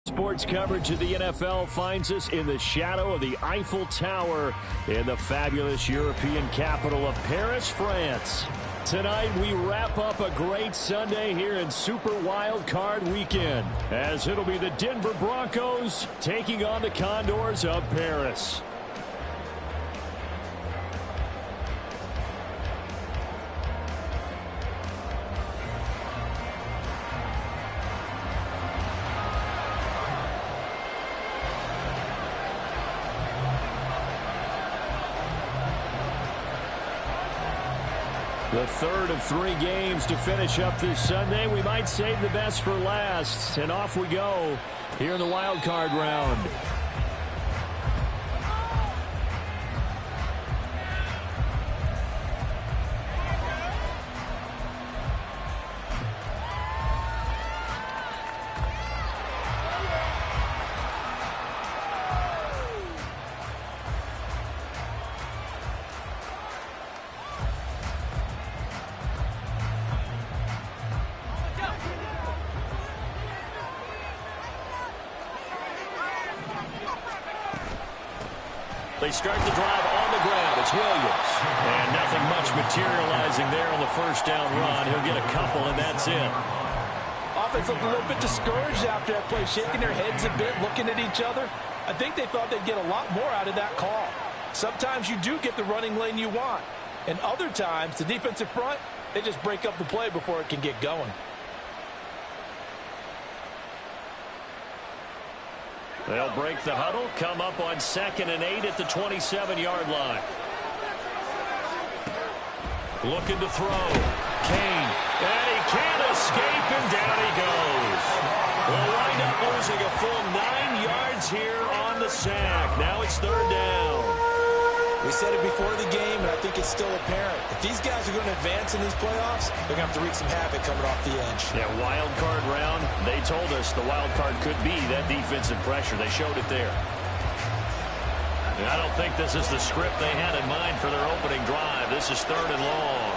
Sports coverage of the NFL finds us in the shadow of the Eiffel Tower in the fabulous European capital of Paris, France. Tonight, we wrap up a great Sunday here in Super Wild Card Weekend, as it'll be the Denver Broncos taking on the Condors of Paris. The third of 3 games to finish up this Sunday. We might save the best for last. And off we go here in the wild card round. They start the drive on the ground. It's Williams. And nothing much materializing there on the first down run. He'll get a couple, and that's it. Offense looked a little bit discouraged after that play, shaking their heads a bit, looking at each other. I think they thought they'd get a lot more out of that call. Sometimes you do get the running lane you want. And other times, the defensive front, they just break up the play before it can get going. They'll break the huddle, come up on 2nd and 8 at the 27-yard line. Looking to throw. Kane. And he can't escape, and down he goes. We'll wind up losing a full 9 yards here on the sack. Now it's 3rd down. We said it before the game, and I think it's still apparent. If these guys are going to advance in these playoffs, they're going to have to wreak some havoc coming off the edge. Yeah, wild card round. They told us the wild card could be that defensive pressure. They showed it there. And I don't think this is the script they had in mind for their opening drive. This is 3rd and long.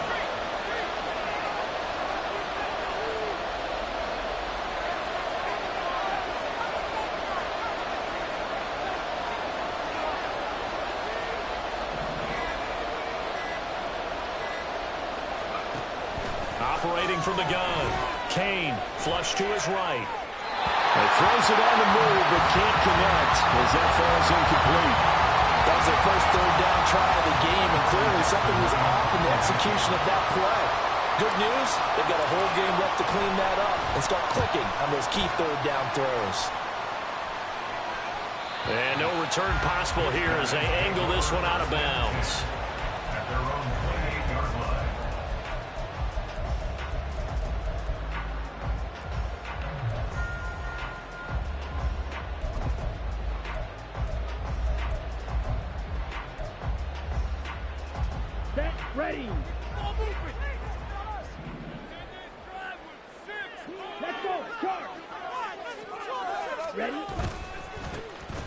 Operating from the gun. Kane, flush to his right. He throws it on the move, but can't connect as that falls incomplete. That was their first 3rd down try of the game, and clearly something was off in the execution of that play. Good news, they've got a whole game left to clean that up and start clicking on those key 3rd down throws. And no return possible here as they angle this one out of bounds. Ready. Let's go. Charge. Ready.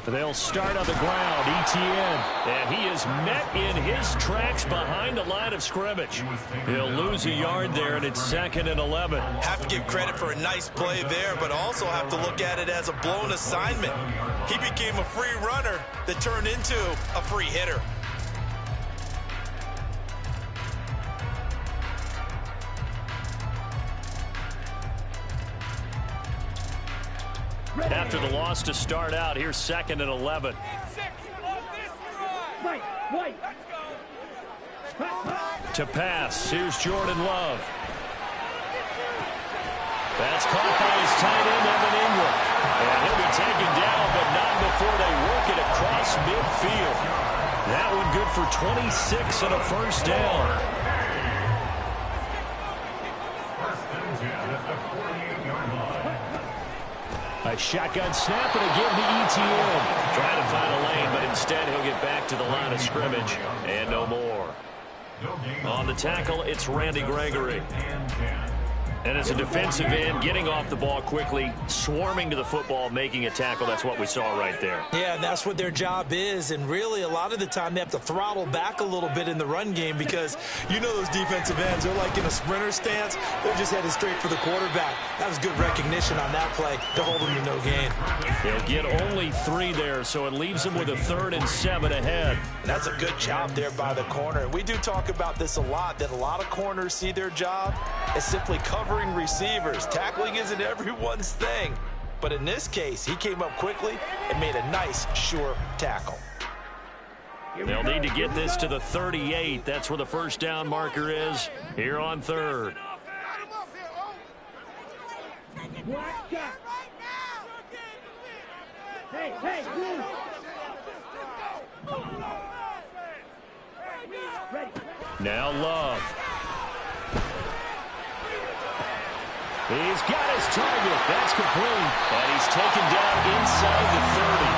They'll start on the ground. ETN. And he is met in his tracks behind the line of scrimmage. He'll lose a yard there, and it's 2nd and 11. Have to give credit for a nice play there, but also have to look at it as a blown assignment. He became a free runner that turned into a free hitter. After the loss to start out, here's 2nd and 11. White. To pass, here's Jordan Love. That's caught by his tight end, Evan Ingram. And he'll be taken down, but not before they work it across midfield. That one good for 26 and a first down. A shotgun snap, and again to ETN. Trying to find a lane, but instead he'll get back to the line of scrimmage. And no more. On the tackle, it's Randy Gregory. And as a defensive end, getting off the ball quickly, swarming to the football, making a tackle, that's what we saw right there. Yeah, and that's what their job is. And really, a lot of the time, they have to throttle back a little bit in the run game because you know those defensive ends, they're like in a sprinter stance. They're just headed straight for the quarterback. That was good recognition on that play to hold them to no gain. They'll get only 3 there, so it leaves them with a 3rd and 7 ahead. And that's a good job there by the corner. We do talk about this a lot, that a lot of corners see their job as simply covering receivers. Tackling isn't everyone's thing. But in this case, he came up quickly and made a nice, sure tackle. They'll need to get this to the 38. That's where the first down marker is here on 3rd. Hey, move. Ready. Now Love. He's got his target. That's complete. And he's taken down inside the 30.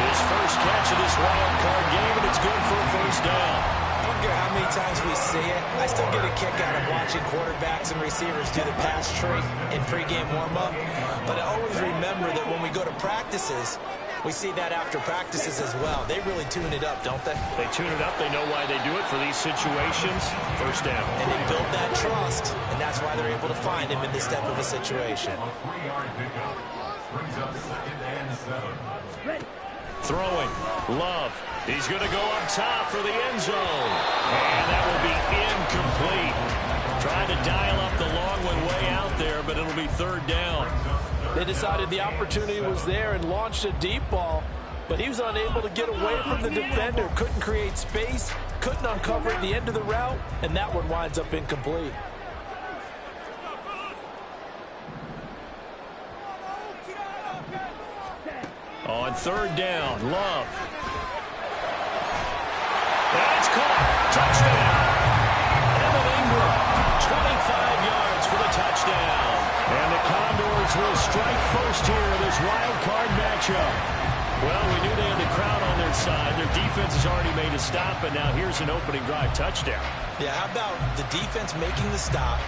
His first catch of this wild card game, and it's good for a first down. I don't care how many times we see it. I still get a kick out of watching quarterbacks and receivers do the pass tree in pregame warm-up. But I always remember that when we go to practices, we see that after practices as well. They really tune it up, don't they? They tune it up. They know why they do it for these situations. First down. And they build that trust, and that's why they're able to find him in this type of a situation. Throwing. Love. He's going to go up top for the end zone. And that will be incomplete. Trying to dial up the long one way out there, but it'll be 3rd down. They decided the opportunity was there and launched a deep ball, but he was unable to get away from the defender. Couldn't create space, couldn't uncover at the end of the route, and that one winds up incomplete. On 3rd down, Love. That's caught. Touchdown. Evan Ingram, 25 yards for the touchdown. And the Condors will strike first here in this wild card matchup. Well, we knew they had the crowd on their side. Their defense has already made a stop, and now here's an opening drive touchdown. Yeah, how about the defense making the stop,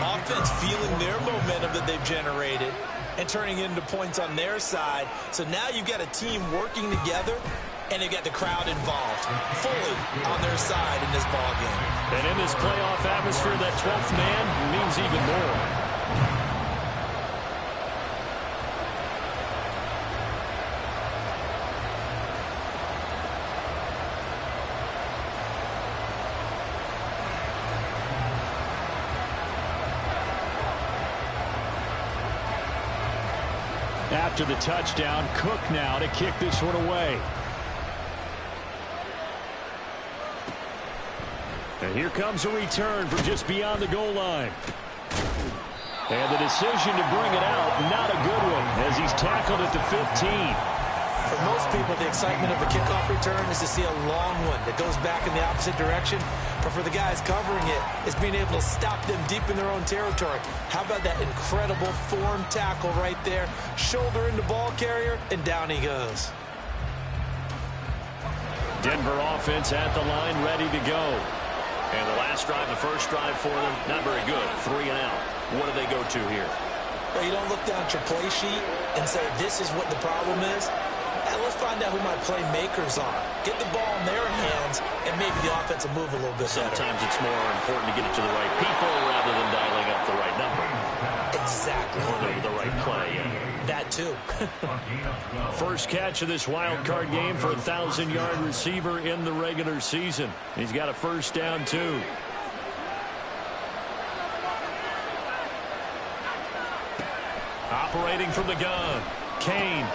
offense feeling their momentum that they've generated, and turning into points on their side. So now you've got a team working together, and they've got the crowd involved fully on their side in this ballgame. And in this playoff atmosphere, that 12th man means even more. After the touchdown, Cook now to kick this one away. And here comes a return from just beyond the goal line. And the decision to bring it out, not a good one, as he's tackled at the 15. For most people, the excitement of a kickoff return is to see a long one that goes back in the opposite direction. But for the guys covering it, it's being able to stop them deep in their own territory. How about that incredible form tackle right there? Shoulder into ball carrier, and down he goes. Denver offense at the line, ready to go. And the last drive, the first drive for them, not very good. 3 and out. What do they go to here? Well, you don't look down at your play sheet and say, this is what the problem is. And let's find out who my playmakers are. Get the ball in their hands, and maybe the offense will move a little bit better. Sometimes it's more important to get it to the right people rather than dialing up the right number. Exactly. Or the right play. That too. First catch of this wild card game for a 1,000-yard receiver in the regular season. He's got a first down, too. Operating from the gun, Kane.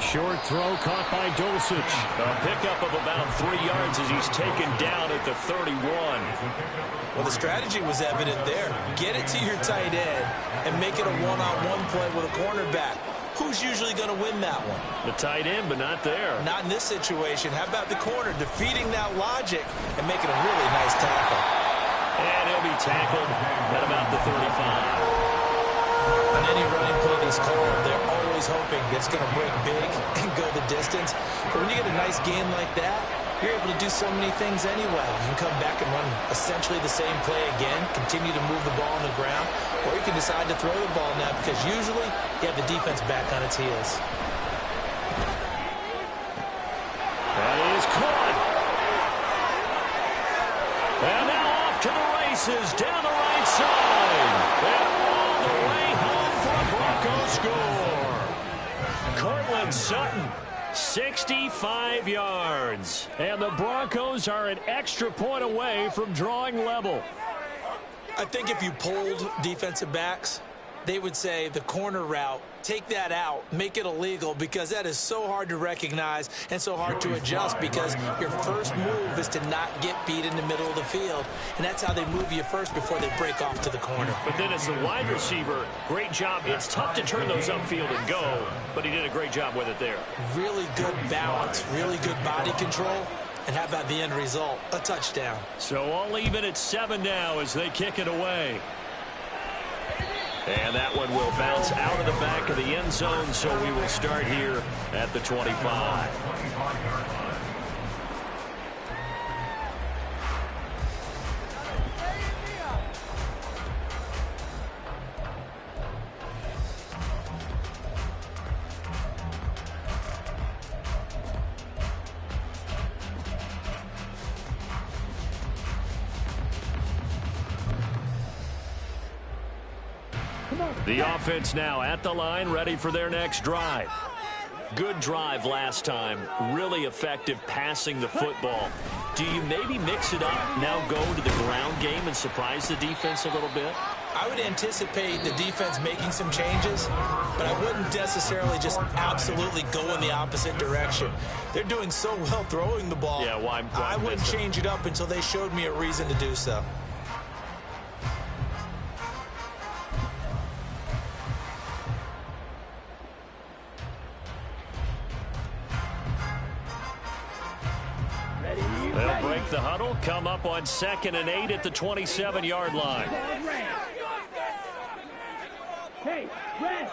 Short throw caught by Dulcich. A pickup of about 3 yards as he's taken down at the 31. Well, the strategy was evident there. Get it to your tight end and make it a one-on-one play with a cornerback. Who's usually going to win that one? The tight end, but not there. Not in this situation. How about the corner defeating that logic and making a really nice tackle? And he'll be tackled at about the 35. On any running play that's called, they're always hoping it's going to break big and go the distance. But when you get a nice gain like that, you're able to do so many things anyway. You can come back and run essentially the same play again, continue to move the ball on the ground, or you can decide to throw the ball now because usually you have the defense back on its heels. That is caught. And now off to the races down the right side. And all the way home for a Broncos score. Cortland Sutton, 65 yards. And the Broncos are an extra point away from drawing level. I think if you polled defensive backs, they would say the corner route, take that out, make it illegal, because that is so hard to recognize and so hard to adjust because your first move is to not get beat in the middle of the field, and that's how they move you first before they break off to the corner. But then as the wide receiver, great job. It's tough to turn those upfield and go, but he did a great job with it there. Really good balance, really good body control, and how about the end result? A touchdown. So all even at 7 now as they kick it away. And that one will bounce out of the back of the end zone, so we will start here at the 25. The offense now at the line, ready for their next drive. Good drive last time. Really effective passing the football. Do you maybe mix it up, now go to the ground game and surprise the defense a little bit? I would anticipate the defense making some changes, but I wouldn't necessarily just absolutely go in the opposite direction. They're doing so well throwing the ball. Yeah, why I wouldn't change it up until they showed me a reason to do so. They'll break the huddle, come up on 2nd and 8 at the 27-yard line. Hey, red.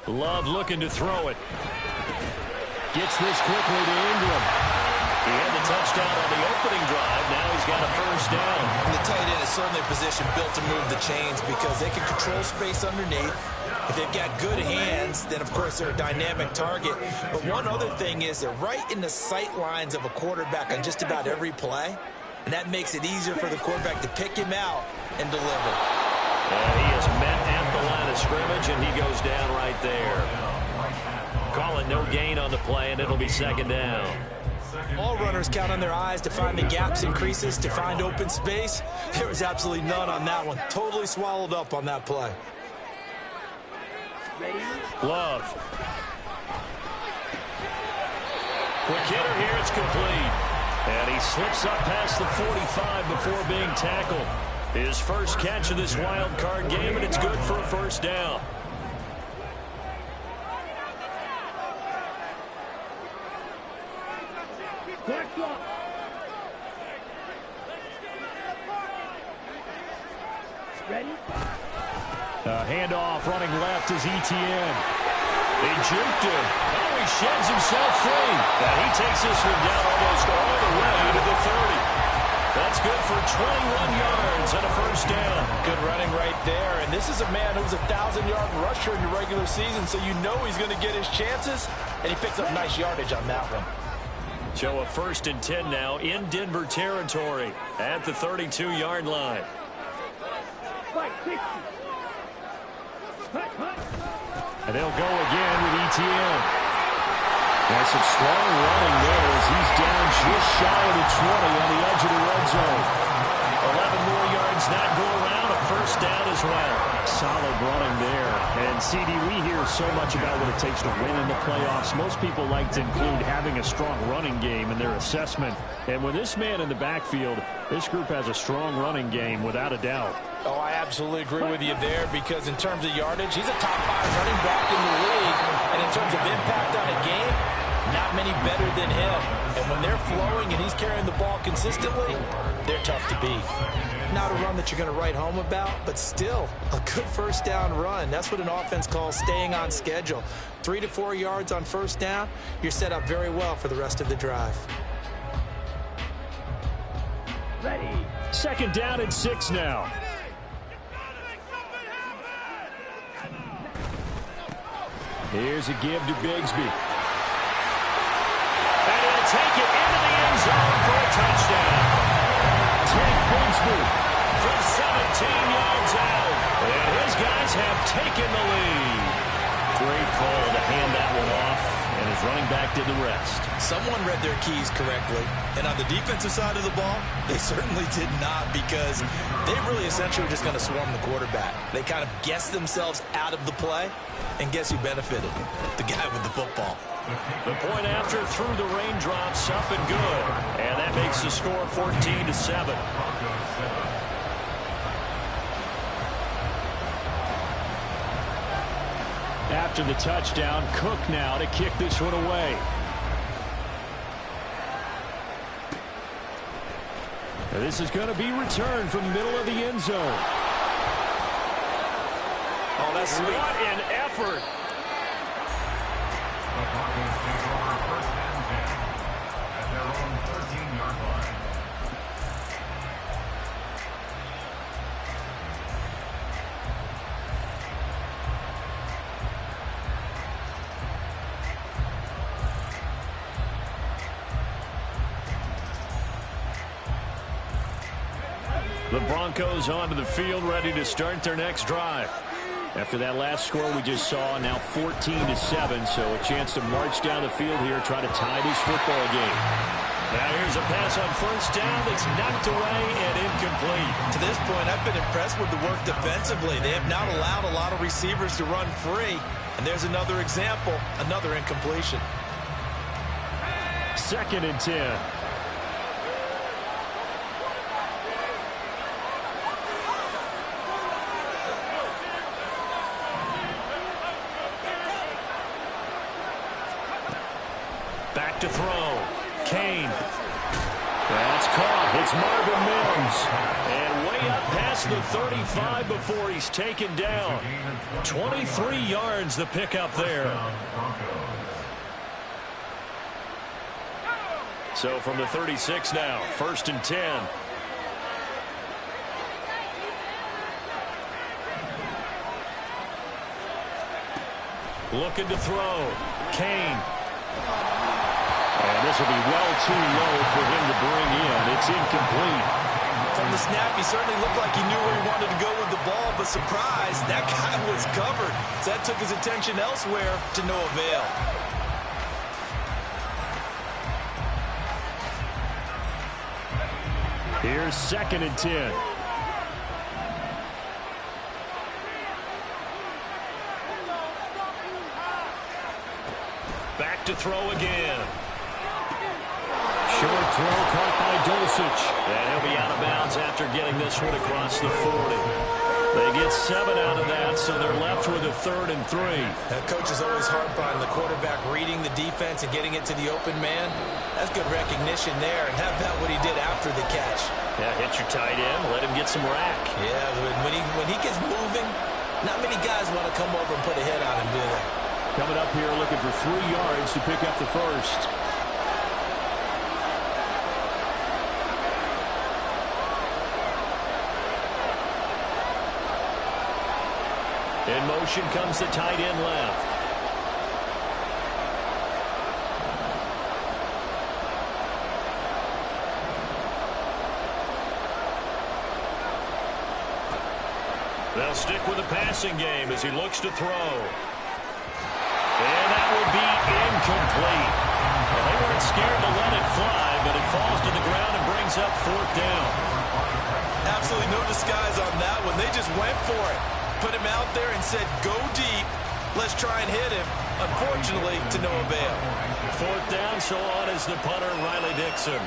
Love looking to throw it. Gets this quickly to Ingram. He had the touchdown on the opening drive. Now he's got a first down. And the tight end is certainly a position built to move the chains because they can control space underneath. If they've got good hands, then, of course, they're a dynamic target. But one other thing is they're right in the sight lines of a quarterback on just about every play. And that makes it easier for the quarterback to pick him out and deliver. And he is met at the line of scrimmage, and he goes down right there. Call it no gain on the play, and it'll be 2nd down. All runners count on their eyes to find the gaps and creases, to find open space. There was absolutely none on that one. Totally swallowed up on that play. Love. Quick hitter here, it's complete. And he slips up past the 45 before being tackled. His first catch of this wild card game, and it's good for a first down. Ready? Handoff running left is Etienne. They juked him. Oh, he sheds himself free. And he takes this one down almost all the way to the 30. That's good for 21 yards and a first down. Good running right there. And this is a man who's a 1,000-yard rusher in the regular season, so you know he's going to get his chances. And he picks up nice yardage on that one. So a 1st and 10 now in Denver territory at the 32-yard line. Fight, 60. And they'll go again with Etienne. That's some strong running there as he's down just shy of the 20 on the edge of the red zone. 11 more yards that go around, a first down as well. Solid running there. And CD, we hear so much about what it takes to win in the playoffs. Most people like to include having a strong running game in their assessment. And with this man in the backfield, this group has a strong running game without a doubt. Oh, I absolutely agree with you there because in terms of yardage, he's a top 5 running back in the league. And in terms of impact on a game, not many better than him. And when they're flowing and he's carrying the ball consistently, They're tough to beat. Not a run that you're going to write home about, but still a good first down run. That's what an offense calls staying on schedule. 3 to 4 yards on first down, you're set up very well for the rest of the drive. Ready. 2nd down and 6 now. Here's a give to Bigsby. And he'll take it into the end zone for a touchdown. Ted Bigsby from 17 yards out. And his guys have taken the lead. Great call to hand that one off. And his running back did the rest. Someone read their keys correctly. And on the defensive side of the ball, they certainly did not, because they really essentially were just going to swarm the quarterback. They kind of guessed themselves out of the play. And guess who benefited? The guy with the football. The point after through the raindrops, up and good. And that makes the score 14-7. After the touchdown, Cook now to kick this one away. And this is going to be returned from the middle of the end zone. Oh, that's sweet. What an effort. The Broncos take over 1st and 10 at their own 13-yard line. The Broncos onto the field, ready to start their next drive. After that last score we just saw, now 14-7, so a chance to march down the field here, try to tie this football game. Now here's a pass on first down that's knocked away and incomplete. To this point, I've been impressed with the work defensively. They have not allowed a lot of receivers to run free. And there's another example, another incompletion. 2nd and 10. Back to throw. Kane. That's caught. It's Marvin Mims. And way up past the 35 before he's taken down. 23 yards the pickup there. So from the 36 now, 1st and 10. Looking to throw. Kane. And this will be well too low for him to bring in. It's incomplete. From the snap, he certainly looked like he knew where he wanted to go with the ball, but surprise, that guy was covered. So that took his attention elsewhere to no avail. Here's 2nd and 10. Back to throw again. Short throw caught by Dulcich. And he'll be out of bounds after getting this one across the 40. They get 7 out of that, so they're left with a 3rd and 3. Now, coach is always harp on the quarterback reading the defense and getting it to the open man. That's good recognition there. And how about what he did after the catch? Yeah, hit your tight end, let him get some rack. Yeah, when he gets moving, not many guys want to come over and put a hit on him, do they? Coming up here looking for 3 yards to pick up the first. In motion comes the tight end left. They'll stick with the passing game as he looks to throw. And that will be incomplete. Well, they weren't scared to let it fly, but it falls to the ground and brings up 4th down. Absolutely no disguise on that one. They just went for it. Put him out there and said, go deep. Let's try and hit him. Unfortunately, to no avail. 4th down, so on is the punter, Riley Dixon.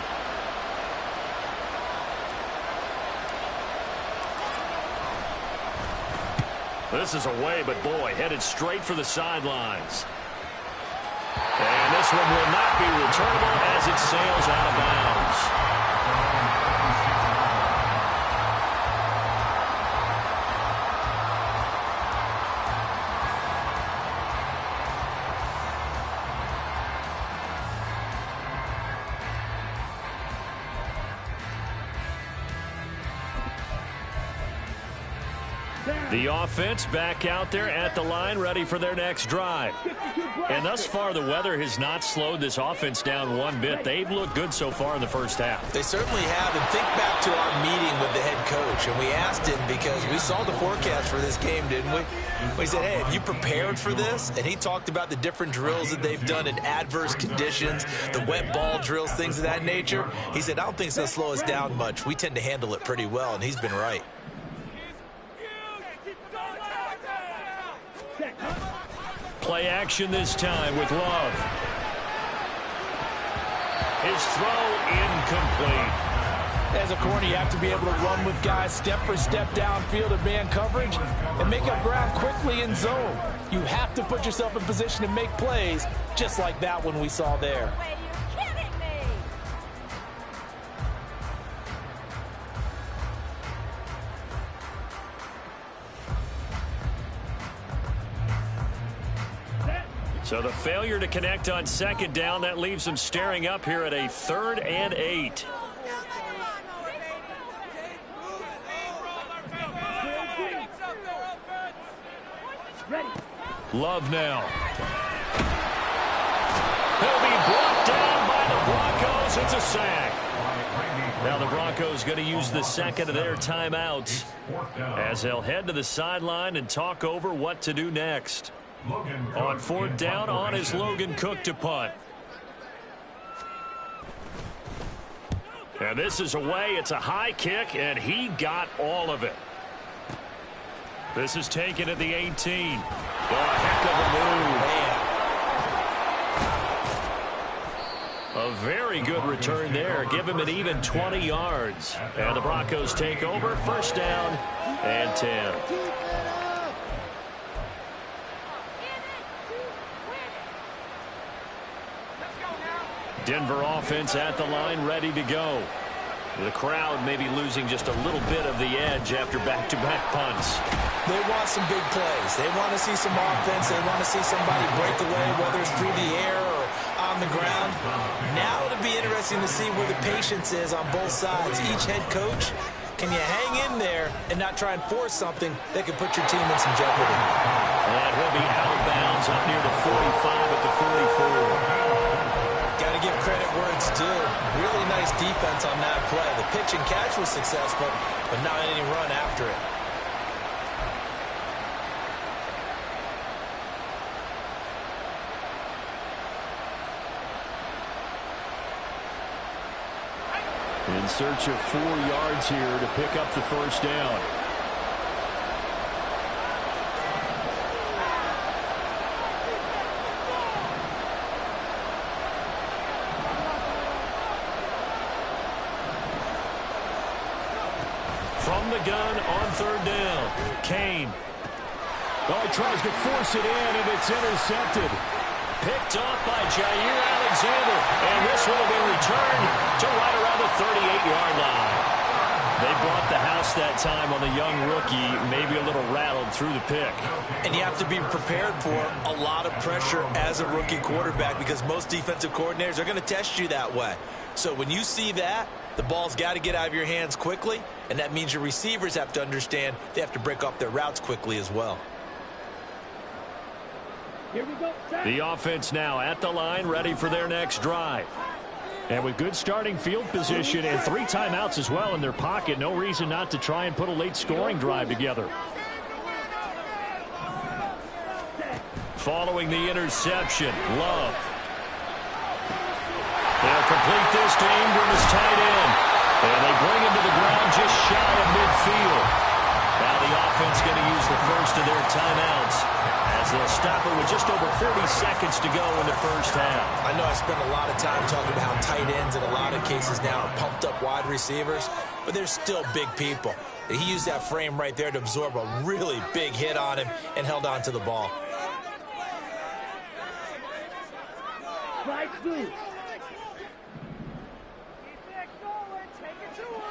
This is away, but boy, headed straight for the sidelines. And this one will not be returnable as it sails out of bounds. The offense back out there at the line, ready for their next drive. And thus far, the weather has not slowed this offense down one bit. They've looked good so far in the first half. They certainly have. And think back to our meeting with the head coach. And we asked him because we saw the forecast for this game, didn't we? We said, hey, have you prepared for this? And he talked about the different drills that they've done in adverse conditions, the wet ball drills, things of that nature. He said, I don't think it's going to slow us down much. We tend to handle it pretty well, and he's been right. Play action this time with Love. His throw incomplete. As a corner, you have to be able to run with guys step for step downfield in man coverage and make up ground quickly in zone. You have to put yourself in position to make plays, just like that one we saw there. So the failure to connect on second down, that leaves them staring up here at a 3rd and 8. Love now. He'll be brought down by the Broncos. It's a sack. Now the Broncos going to use the second of their timeouts as they'll head to the sideline and talk over what to do next. On 4th down, on is Logan Cook to punt. And this is away. It's a high kick, and he got all of it. This is taken at the 18. Oh, a heck of a move. A very good return there. Give him an even 20 yards. And the Broncos take over. 1st down and 10. Denver offense at the line, ready to go. The crowd maybe losing just a little bit of the edge after back-to-back punts. They want some big plays. They want to see some offense. They want to see somebody break away, whether it's through the air or on the ground. Now it'll be interesting to see where the patience is on both sides. Each head coach, can you hang in there and not try and force something that could put your team in some jeopardy? And he'll be out of bounds up near the 45 at the 44. Got to give credit where it's due. Really nice defense on that play. The pitch and catch was successful, but not any run after it. In search of 4 yards here to pick up the 1st down. From the gun on 3rd down. Kane. Oh, he tries to force it in, and it's intercepted. Picked off by Jair Alexander. And this will have been returned to right around the 38-yard line. They brought the house that time on the young rookie, maybe a little rattled through the pick. And you have to be prepared for a lot of pressure as a rookie quarterback because most defensive coordinators are going to test you that way. So when you see that, the ball's got to get out of your hands quickly, and that means your receivers have to understand they have to break off their routes quickly as well. Here we go. The offense now at the line, ready for their next drive. And with good starting field position and 3 timeouts as well in their pocket, no reason not to try and put a late scoring drive together. Following the interception, Love. They'll complete this to Ingram's tight end. And they bring him to the ground just shy of midfield. Now the offense going to use the first of their timeouts as they'll stop it with just over 40 seconds to go in the first half. I know I spent a lot of time talking about how tight ends in a lot of cases now are pumped up wide receivers, but they're still big people. And he used that frame right there to absorb a really big hit on him and held on to the ball. Slide through.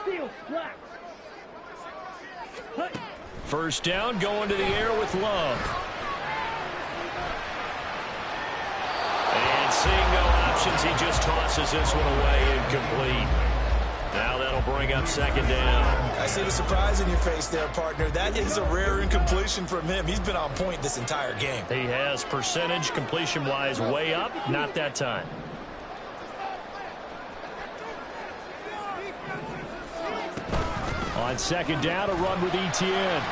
Steal, black. First down, going to the air with Love. And seeing no options, he just tosses this one away incomplete. Now that'll bring up second down. I see the surprise in your face there, partner. That is a rare incompletion from him. He's been on point this entire game. He has percentage completion-wise way up. Not that time. On second down, a run with Etienne.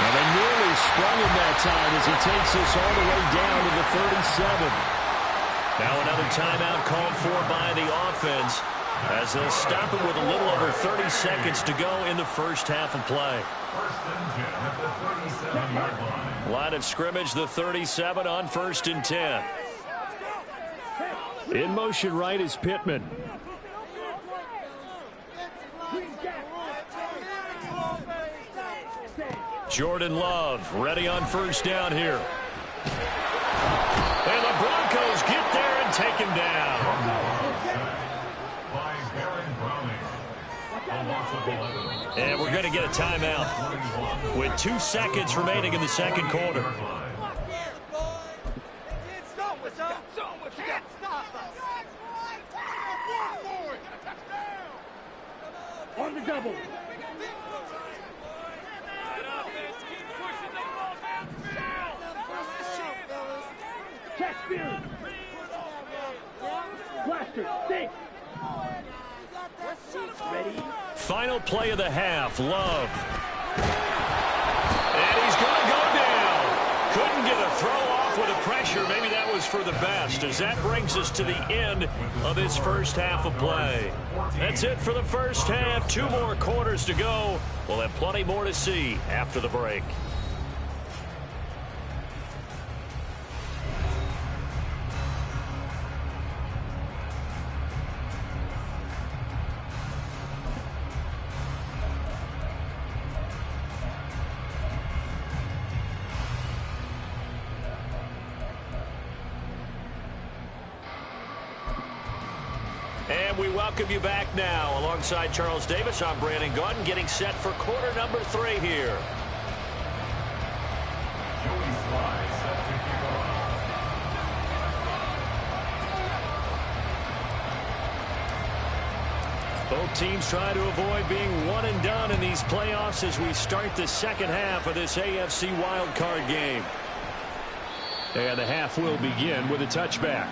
And they nearly sprung him that time as he takes us all the way down to the 37. Now another timeout called for by the offense as they'll stop it with a little over 30 seconds to go in the first half of play. First and 10 at the 37-yard line. Line of scrimmage, the 37 on 1st and 10. In motion right is Pittman. Jordan Love ready on first down here. And the Broncos get there and take him down. And we're going to get a timeout with 2 seconds remaining in the second quarter. On the double. Checkfield. Blaster, six. Ready. Final play of the half, Love. And he's going to go down. Couldn't get a throw off with the pressure. Maybe that was for the best, as that brings us to the end of this first half of play. That's it for the first half. 2 more quarters to go. We'll have plenty more to see after the break. And we welcome you back now. Alongside Charles Davis, I'm Brandon Gaudin, getting set for quarter number 3 here. Joey Sly set to kick off. Both teams try to avoid being one and done in these playoffs as we start the second half of this AFC wildcard game. And the half will begin with a touchback.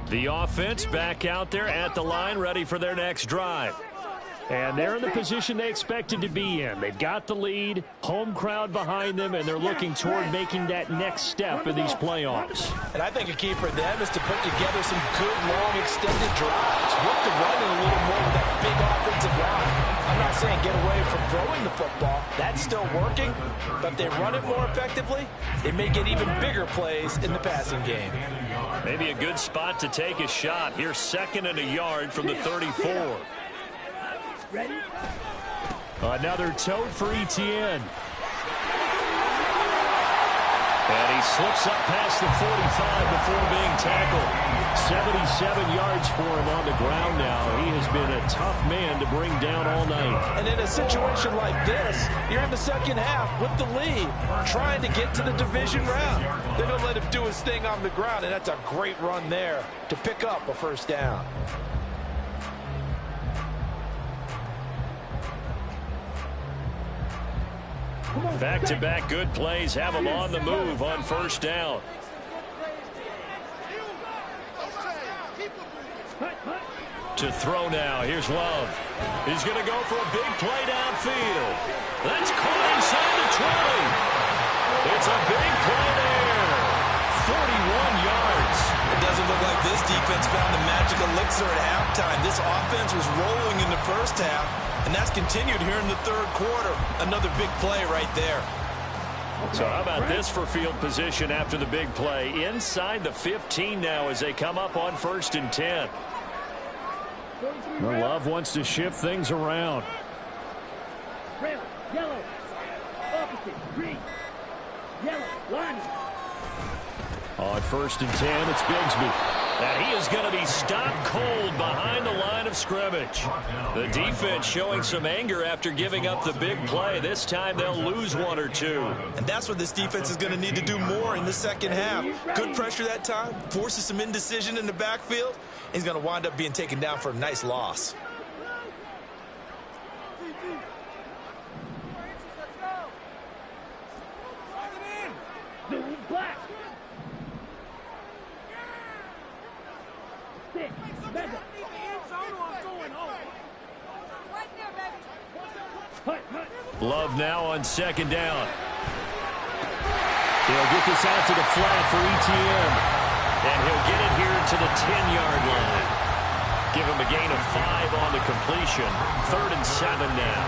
The offense back out there at the line, ready for their next drive. And they're in the position they expected to be in. They've got the lead, home crowd behind them, and they're looking toward making that next step in these playoffs. And I think a key for them is to put together some good, long, extended drives. Work the running a little more with that big offensive line. I'm not saying get away from throwing the football. That's still working. But if they run it more effectively, they may get even bigger plays in the passing game. Maybe a good spot to take a shot. Here's 2nd and a yard from the 34. Ready? Another tote for Etienne. And he slips up past the 45 before being tackled. 77 yards for him on the ground now. He has been a tough man to bring down all night. And in a situation like this, you're in the second half with the lead, trying to get to the division round. They're going to let him do his thing on the ground, and that's a great run there to pick up a first down. Back-to-back good plays have him on the move on first down. To throw now. Here's Love. He's going to go for a big play downfield. That's caught inside the 20. It's a big play there. 41 yards. It doesn't look like this defense found the magic elixir at halftime. This offense was rolling in the first half, and that's continued here in the third quarter. Another big play right there. So how about this for field position after the big play? Inside the 15 now as they come up on 1st and 10. Love wants to shift things around. Red, yellow, opposite, green, yellow, line. On 1st and 10, it's Bigsby. And he is going to be stopped cold behind the line of scrimmage. The defense showing some anger after giving up the big play. This time they'll lose one or two. And that's what this defense is going to need to do more in the second half. Good pressure that time, forces some indecision in the backfield. He's going to wind up being taken down for a nice loss. Black. Six. Mega. Love now on second down. He'll get this out to the flat for ETN. And he'll get it here to the 10-yard line. Give him a gain of 5 on the completion. 3rd and 7 now.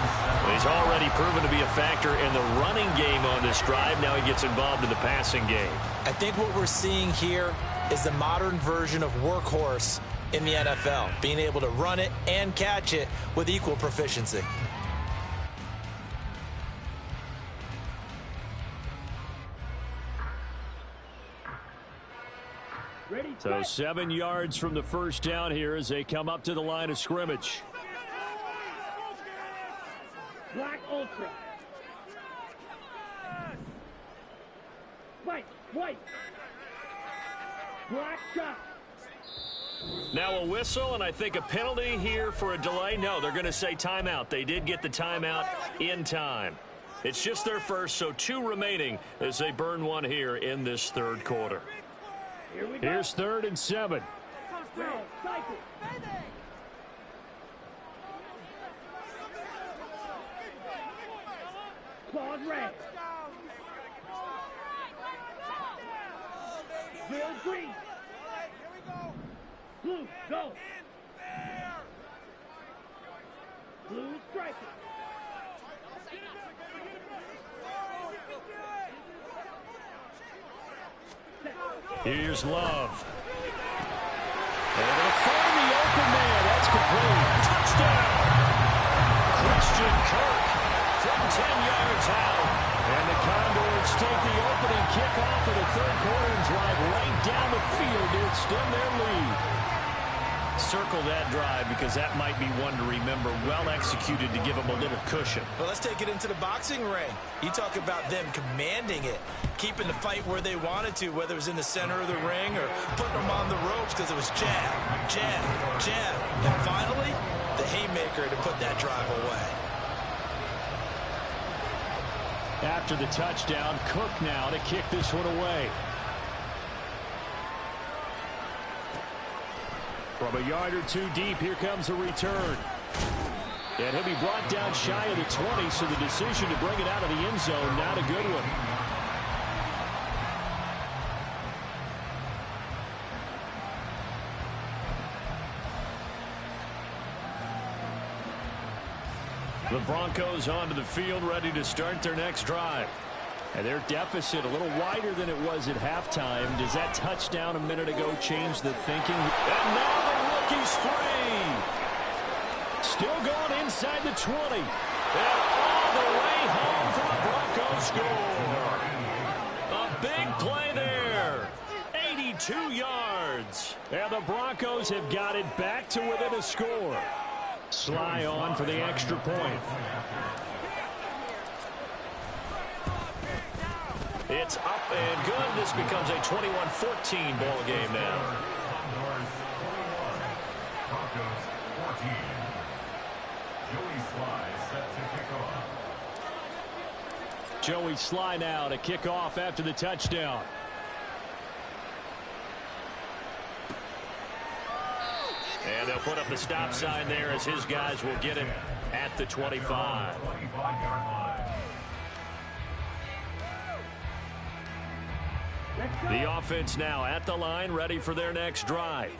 He's already proven to be a factor in the running game on this drive. Now he gets involved in the passing game. I think what we're seeing here is the modern version of workhorse in the NFL, being able to run it and catch it with equal proficiency. So 7 yards from the first down here as they come up to the line of scrimmage. Black Ultra. White. Black shot. Now a whistle, and I think a penalty here for a delay. No, they're going to say timeout. They did get the timeout in time. It's just their first, so 2 remaining as they burn one here in this third quarter. Here's 3rd and 7. Red, cycle. Claude red. Bill green. Blue, go. Blue striker. Here's Love. Able to find the open man. That's complete. Touchdown. Christian Kirk from 10 yards out. And the Condors take the opening kickoff of the third quarter and drive right down the field to extend their lead. Circle that drive because that might be one to remember. Well executed to give them a little cushion. Well, let's take it into the boxing ring. You talk about them commanding it, keeping the fight where they wanted to, whether it was in the center of the ring or putting them on the ropes because it was jab, jab, jab. And finally, the haymaker to put that drive away. After the touchdown, Cook now to kick this one away. From a yard or 2 deep, here comes a return. And he'll be brought down shy of the 20, so the decision to bring it out of the end zone, not a good one. The Broncos onto the field, ready to start their next drive. And their deficit a little wider than it was at halftime. Does that touchdown a minute ago change the thinking? And now the rookie's free. Still going inside the 20. And all the way home for the Broncos score. A big play there. 82 yards. And the Broncos have got it back to within a score. Sly on for the extra point. It's up and good. This becomes a 21-14 ball game now. Condors 21, Broncos 14. Joey Sly set to kick off. Joey Sly now to kick off after the touchdown. And they'll put up the stop sign there as his guys will get it at the 25. 25-yard line. The offense now at the line, ready for their next drive.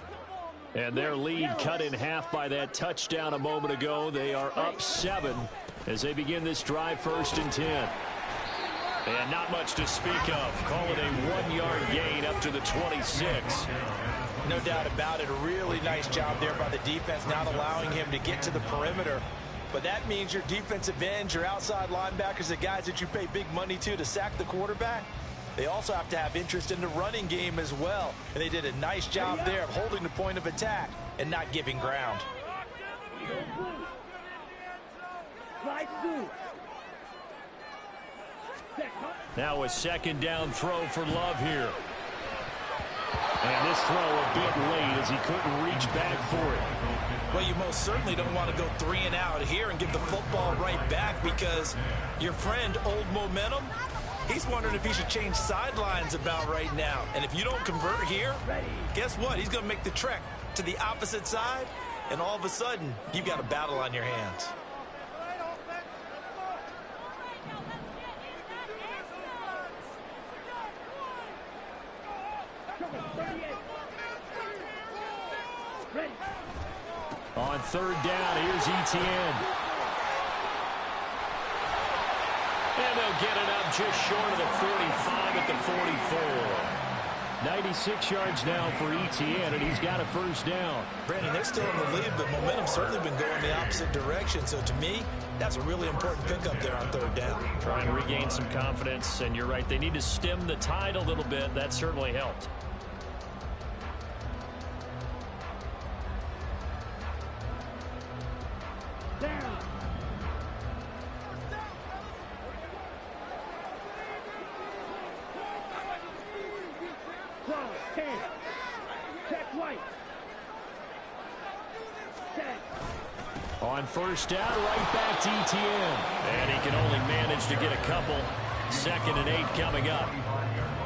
And their lead cut in half by that touchdown a moment ago. They are up 7 as they begin this drive, 1st and 10. And not much to speak of. Call it a 1-yard gain up to the 26. No doubt about it. A really nice job there by the defense, not allowing him to get to the perimeter. But that means your defensive ends, your outside linebackers, the guys that you pay big money to sack the quarterback, They also have to have interest in the running game as well. And they did a nice job there of holding the point of attack and not giving ground. Slide through. Now a second down throw for Love here. And this throw a bit late as he couldn't reach back for it. Well, you most certainly don't want to go 3 and out here and give the football right back, because your friend, Old Momentum, he's wondering if he should change sidelines about right now. And if you don't convert here, guess what? He's going to make the trek to the opposite side, and all of a sudden, you've got a battle on your hands. On third down, here's Etienne. And they'll get it up just short of the 45 at the 44. 96 yards now for Etienne, and he's got a first down. Brandon, they're still in the lead, but momentum's certainly been going the opposite direction. So to me, that's a really important pickup there on third down. Trying to regain some confidence, and you're right, they need to stem the tide a little bit. That certainly helped. Down. 12, 10. Check right. 10. On first down, right back to Etienne. And he can only manage to get a couple. 2nd and 8 coming up.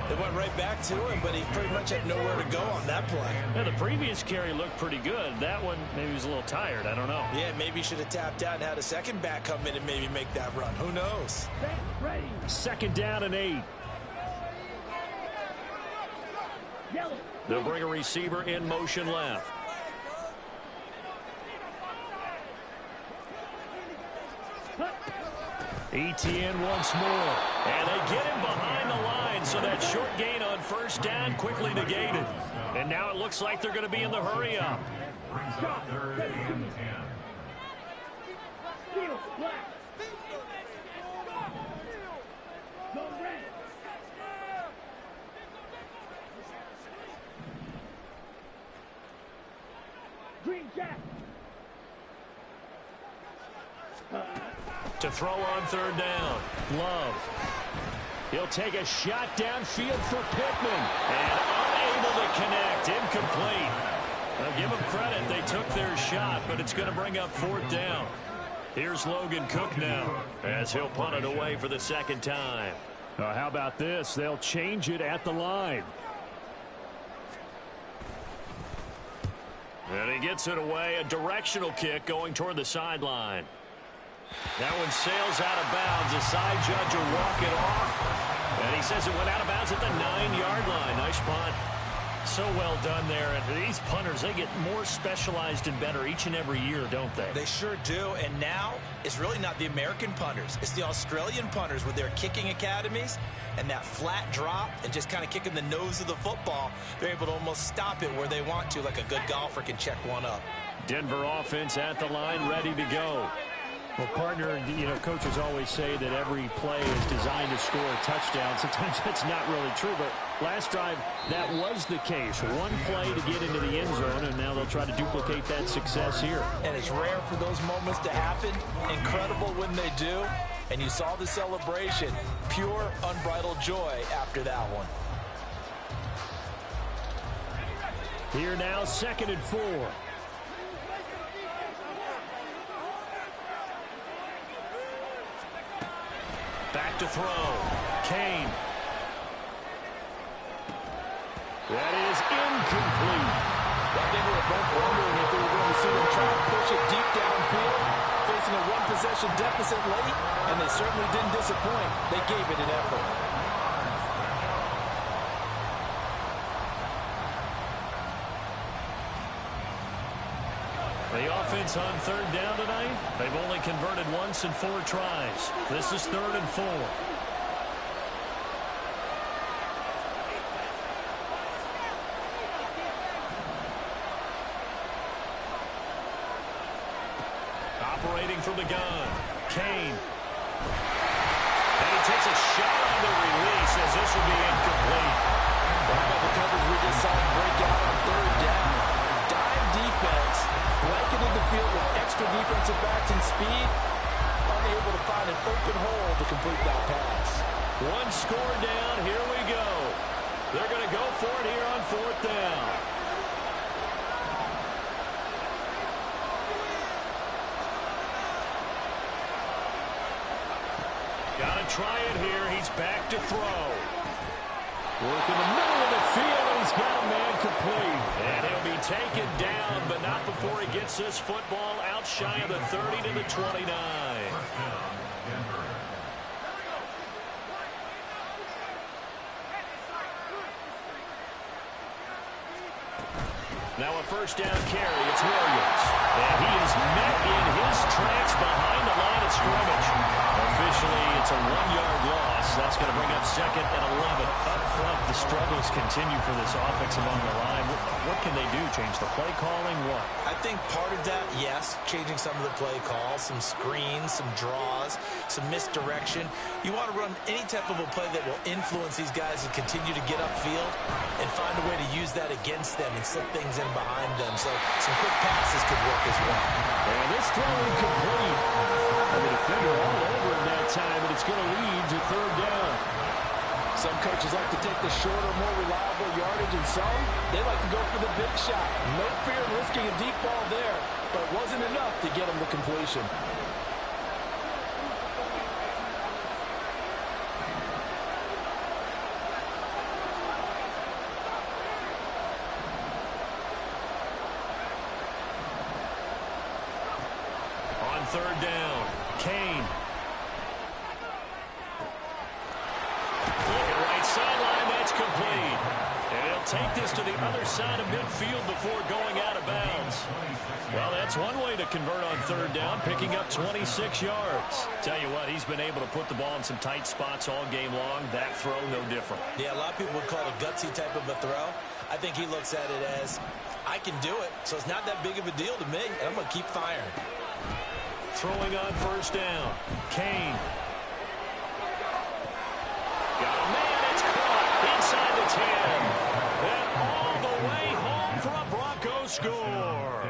They went right back to him, but he pretty much had nowhere to go on that play. Yeah, the previous carry looked pretty good. That one, maybe he was a little tired. I don't know. Yeah, maybe he should have tapped out and had a second back come in and maybe make that run. Who knows? Set, ready. 2nd down and 8. Yellow. They'll bring a receiver in motion left. Etienne once more. And they get him behind the line, so that short gain on first down quickly negated. And now it looks like they're going to be in the hurry up. Brings up 3rd and 10. Field, black. Go red. Green jack. To throw on third down. Love. He'll take a shot downfield for Pittman. And unable to connect. Incomplete. Now give them credit. They took their shot, but it's going to bring up 4th down. Here's Logan Cook now as he'll punt it away for the 2nd time. How about this? They'll change it at the line. And he gets it away. A directional kick going toward the sideline. That one sails out of bounds. The side judge will walk it off. And he says it went out of bounds at the 9-yard line. Nice punt. So well done there. And these punters, they get more specialized and better each and every year, don't they? They sure do. And now it's really not the American punters. It's the Australian punters with their kicking academies and that flat drop and just kind of kicking the nose of the football. They're able to almost stop it where they want to, like a good golfer can check one up. Denver offense at the line, ready to go. Well, partner, coaches always say that every play is designed to score a touchdown. Sometimes that's not really true, but last drive, that was the case. One play to get into the end zone, and now they'll try to duplicate that success here. And it's rare for those moments to happen. Incredible when they do. And you saw the celebration. Pure, unbridled joy after that one. Here now, 2nd and 4. Back to throw. Kane. That is incomplete. I think we were both wondering if we were going to see them try to push it deep downfield, facing a one-possession deficit late, and they certainly didn't disappoint. They gave it an effort. The offense on 3rd down tonight, they've only converted once in 4 tries. This is 3rd and 4. Operating from the gun, Kane. And he takes a shot on the release as this will be incomplete. How about the coverage we just saw him break out on third down? Dime defense, blanketed the field with extra defensive backs and speed, unable to find an open hole to complete that pass. One score down, here we go. They're going to go for it here on fourth down. Got to try it here. He's back to throw. Work in the middle of the field, and he's got a man complete. And he'll be taken down, but not before he gets this football out shy of the 30 to the 29. Now a first down carry. It's Williams. And he is met in his tracks behind the line of scrimmage. Officially, it's a 1-yard loss. That's going to bring up second and 11. Up front, the struggles continue for this offense along the line. What can they do? Change the play calling? What? I think part of that, yes, changing some of the play calls, some screens, some draws, some misdirection. You want to run any type of a play that will influence these guys and continue to get upfield and find a way to use that against them and slip things in behind them. So some quick passes could work as well. And this throw incomplete. And the defender all over him that time, and it's going to lead to third down. Some coaches like to take the shorter, more reliable yardage, and some, they like to go for the big shot. No fear of risking a deep ball there, but it wasn't enough to get him the completion. On third down, Kane. Looking right sideline, that's complete. And he'll take this to the other side of midfield before going out of bounds. Well, that's one way to convert on third down, picking up 26 yards. Tell you what, he's been able to put the ball in some tight spots all game long. That throw, no different. Yeah, a lot of people would call it a gutsy type of a throw. I think he looks at it as, I can do it, so it's not that big of a deal to me, and I'm going to keep firing. Throwing on first down, Kane. Got a man, it's caught inside the 10. And all the way home for a Broncos score.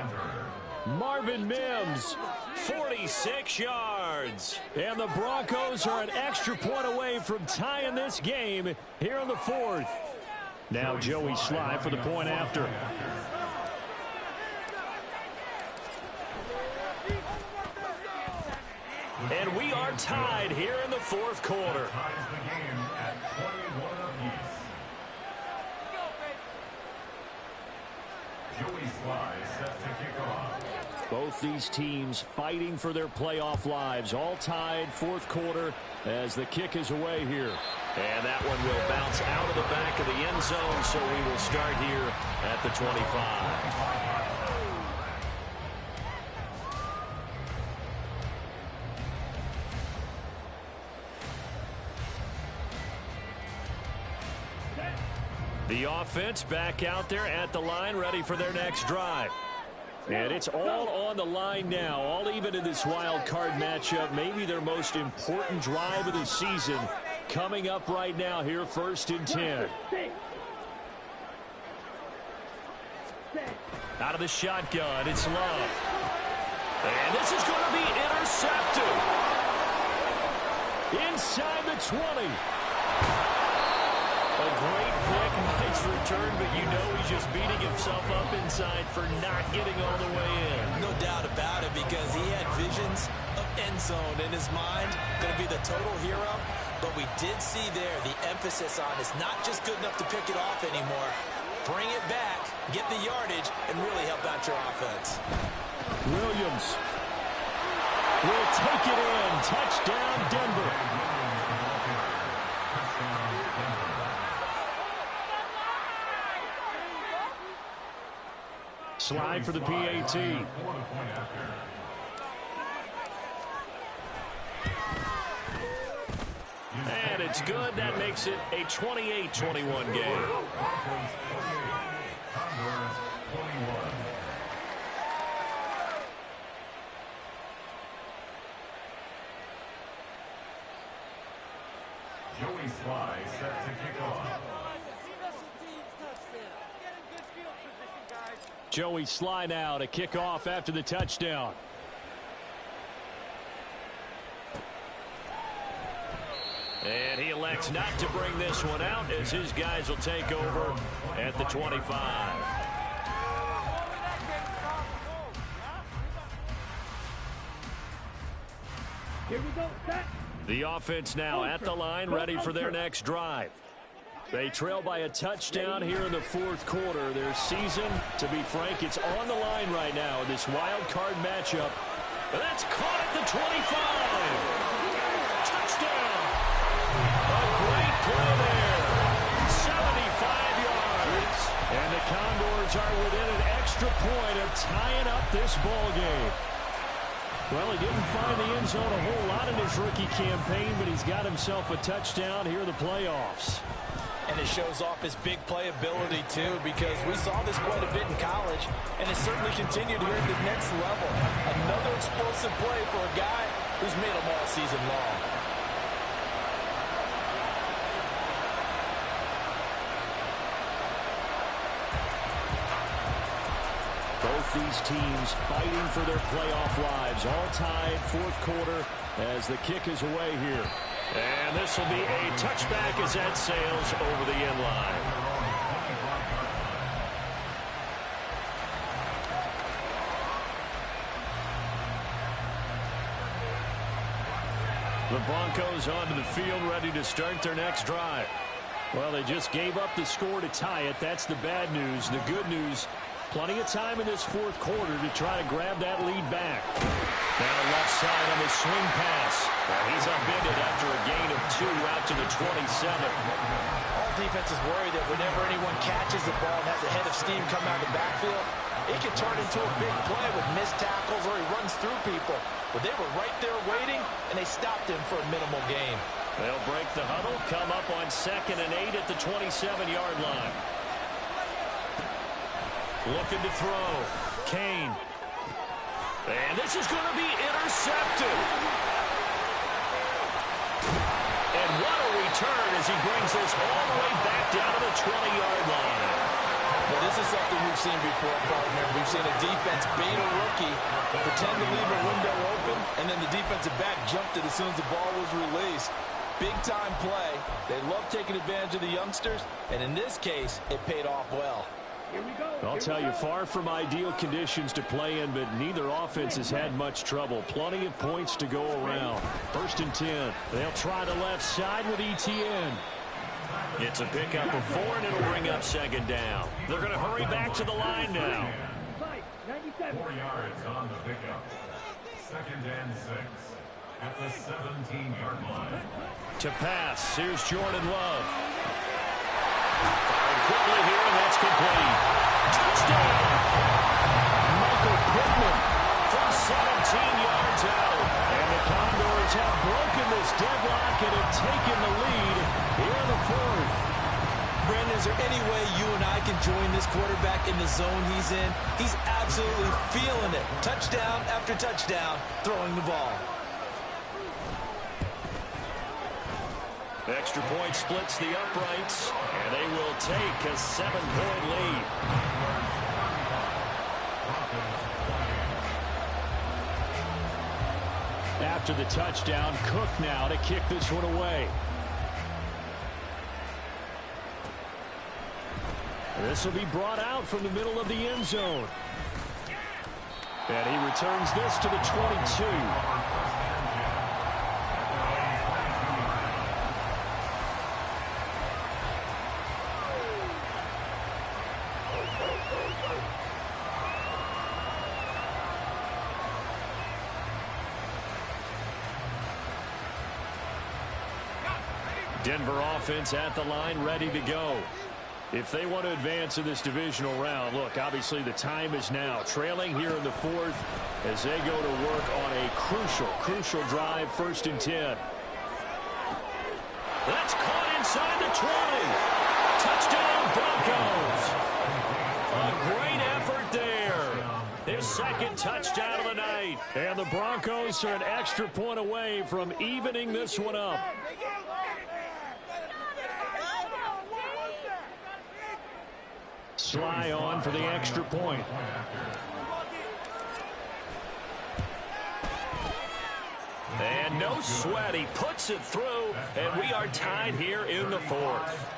Marvin Mims, 46 yards. And the Broncos are an extra point away from tying this game here in the fourth. Now Joey Sly for the point after. And we are tied here in the fourth quarter. Ties the game at 21 apiece. Joey Sly set to kick off. Both these teams fighting for their playoff lives. All tied fourth quarter as the kick is away here. And that one will bounce out of the back of the end zone, so we will start here at the 25. The offense back out there at the line, ready for their next drive. And it's all on the line now, all even in this wild card matchup. Maybe their most important drive of the season coming up right now here, first and 10. Out of the shotgun, it's Love. And this is going to be intercepted. Inside the 20. A great pick, nice return, but you know he's just beating himself up inside for not getting all the way in. No doubt about it, because he had visions of end zone in his mind, going to be the total hero. But we did see there the emphasis on it's not just good enough to pick it off anymore. Bring it back, get the yardage, and really help out your offense. Williams will take it in. Touchdown, Denver. Slide for the PAT. And it's good. That makes it a 28-21 game. Broncos 28, Condors 21. Joey Sly set to kick off. Joey Sly now to kick off after the touchdown. And he elects not to bring this one out as his guys will take over at the 25. Here we go, set. The offense now at the line, ready for their next drive. They trail by a touchdown here in the fourth quarter. Their season, to be frank, it's on the line right now in this wild card matchup. And that's caught at the 25. Touchdown. A great play there. 75 yards. And the Condors are within an extra point of tying up this ball game. Well, he didn't find the end zone a whole lot in his rookie campaign, but he's got himself a touchdown here in the playoffs. And it shows off his big play ability, too, because we saw this quite a bit in college, and it certainly continued here at the next level. Another explosive play for a guy who's made them all season long. Both these teams fighting for their playoff lives. All tied, fourth quarter, as the kick is away here. And this will be a touchback as that sails over the end line. The Broncos onto the field, ready to start their next drive. Well, they just gave up the score to tie it. That's the bad news. The good news, plenty of time in this fourth quarter to try to grab that lead back. Now left side on the swing pass. He's upended after a gain of 2 out to the 27. All defenses worry that whenever anyone catches the ball and has a head of steam come out of the backfield, it can turn into a big play with missed tackles or he runs through people. But they were right there waiting, and they stopped him for a minimal gain. They'll break the huddle, come up on 2nd and 8 at the 27-yard line. Looking to throw. Kane. And this is going to be intercepted. And what a return as he brings this all the way back down to the 20-yard line. Well, this is something we've seen before, partner. We've seen a defense bait a rookie, pretend to leave a window open, and then the defensive back jumped it as soon as the ball was released. Big-time play. They love taking advantage of the youngsters, and in this case, it paid off well. Here we go. I'll tell you, far from ideal conditions to play in, but neither offense has had much trouble. Plenty of points to go around. 1st and 10. They'll try the left side with ETN. It's a pickup of 4, and it'll bring up 2nd down. They're going to hurry back to the line now. 4 yards on the pickup. 2nd and 6 at the 17-yard line. To pass, here's Jordan Love. Firing quickly here, and that's complete. Touchdown! Michael Pittman from 17 yards out. And the Condors have broken this deadlock and have taken the lead here in the 4th. Brandon, is there any way you and I can join this quarterback in the zone he's in? He's absolutely feeling it. Touchdown after touchdown, throwing the ball. Extra point splits the uprights, and they will take a 7-point lead. After the touchdown, Cook now to kick this one away. This will be brought out from the middle of the end zone. And he returns this to the 22. Denver offense at the line, ready to go. If they want to advance in this divisional round, look, obviously the time is now. Trailing here in the 4th as they go to work on a crucial drive, 1st and 10. That's caught inside the 20. Touchdown, Broncos. A great effort there. His 2nd touchdown of the night. And the Broncos are an extra point away from evening this one up. Sly on for the extra point. And no sweat. He puts it through, and we are tied here in the fourth.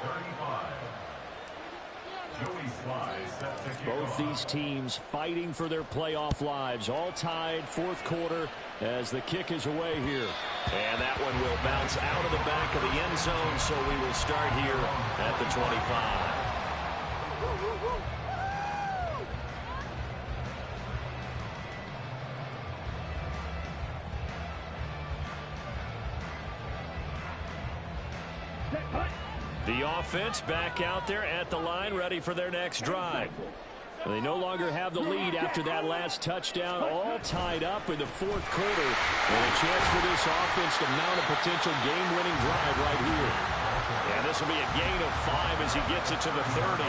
Both these teams fighting for their playoff lives. All tied, fourth quarter, as the kick is away here. And that one will bounce out of the back of the end zone, so we will start here at the 25. The offense back out there at the line, ready for their next drive. They no longer have the lead after that last touchdown, all tied up in the fourth quarter. And a chance for this offense to mount a potential game-winning drive right here. And this will be a gain of 5 as he gets it to the 30.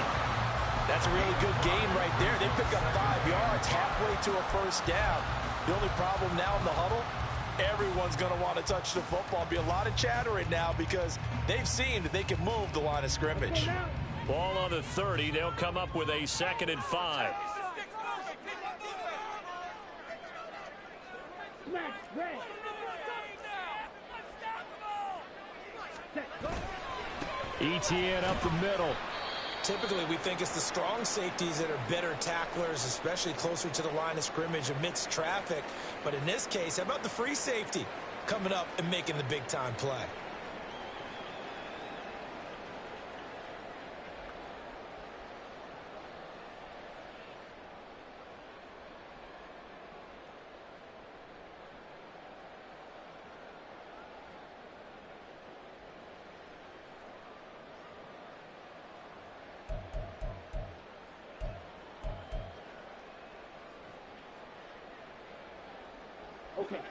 That's a really good gain right there. They pick up 5 yards halfway to a first down. The only problem now in the huddle, everyone's going to want to touch the football. Be a lot of chattering now because they've seen that they can move the line of scrimmage. Ball on the 30. They'll come up with a 2nd and 5. ETN up the middle. Typically, we think it's the strong safeties that are better tacklers, especially closer to the line of scrimmage amidst traffic. But in this case, how about the free safety coming up and making the big-time play?